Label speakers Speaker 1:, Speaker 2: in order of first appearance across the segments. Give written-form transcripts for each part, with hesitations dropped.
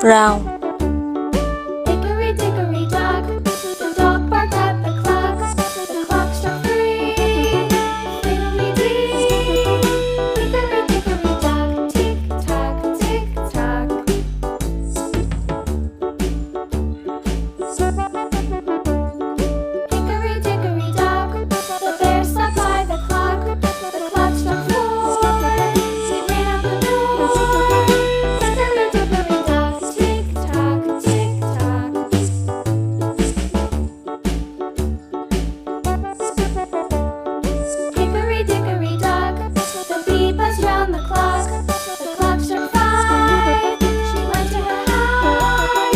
Speaker 1: brown,
Speaker 2: Hickory dickory dock, the dog barked at the clock. The clock struck 3. Fiddly-dee. Hickory dickory dock, tick tock, tick tock. Hickory dickory dock, the bear slept by the clock. The clock struck 4. It ran out the door. Hickory dickory dock, tick tock, tick tock. Hickory dickory dock, the bee buzzed round the clock. The clock struck 5. She went to her hive.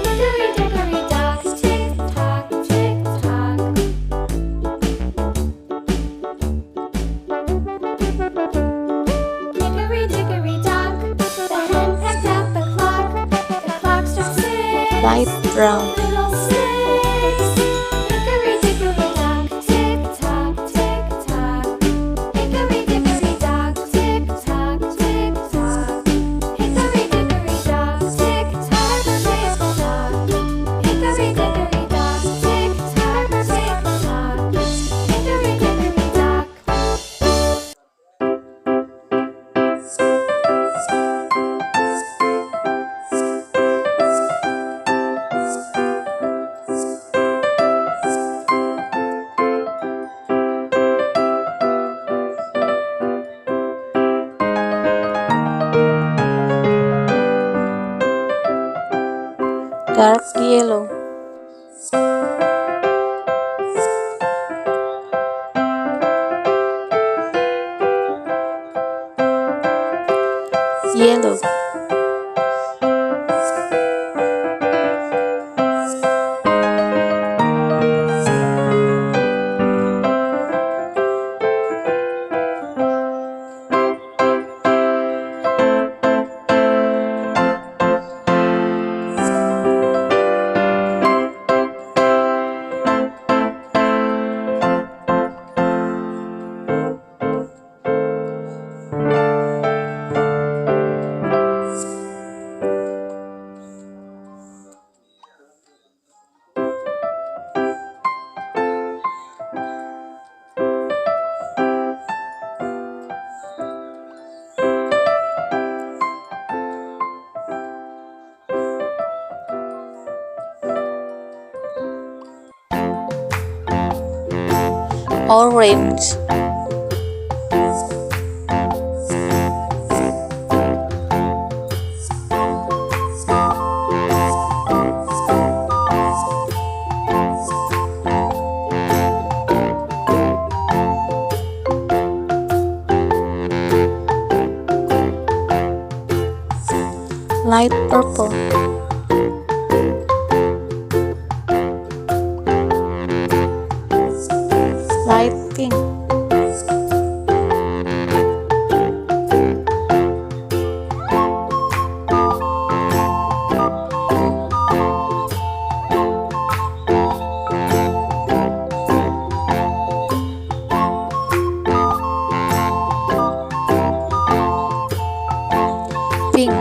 Speaker 2: Hickory dickory dock, tick tock, tick tock. Hickory dickory dock, the hen pecked at the clock. The clock struck 6.
Speaker 1: light brown,
Speaker 2: Little six. Hickory dickory dock, tick tock, tick tock. Hickory dickory dock, tick tock, tick tock. Hickory dickory dock, tick tock, tick tock. Hickory dickory dock, tick tock, tick tock. Hickory dickory dock.
Speaker 1: dark yellow, yellow, orange, light purple, light pink, pink,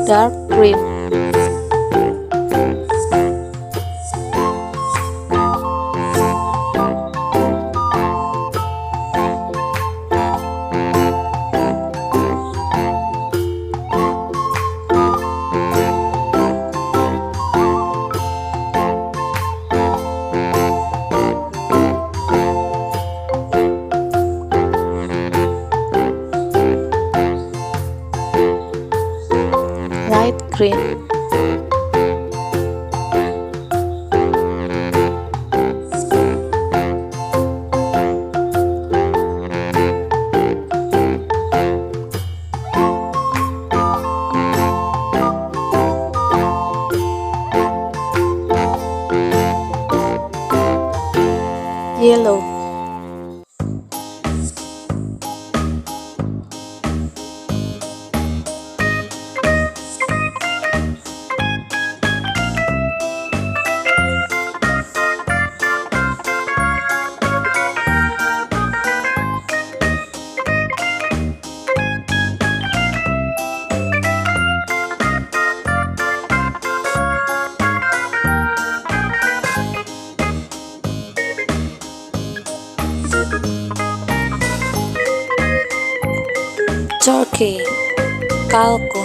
Speaker 1: dark green, light green, yellow, turkey, kalkun,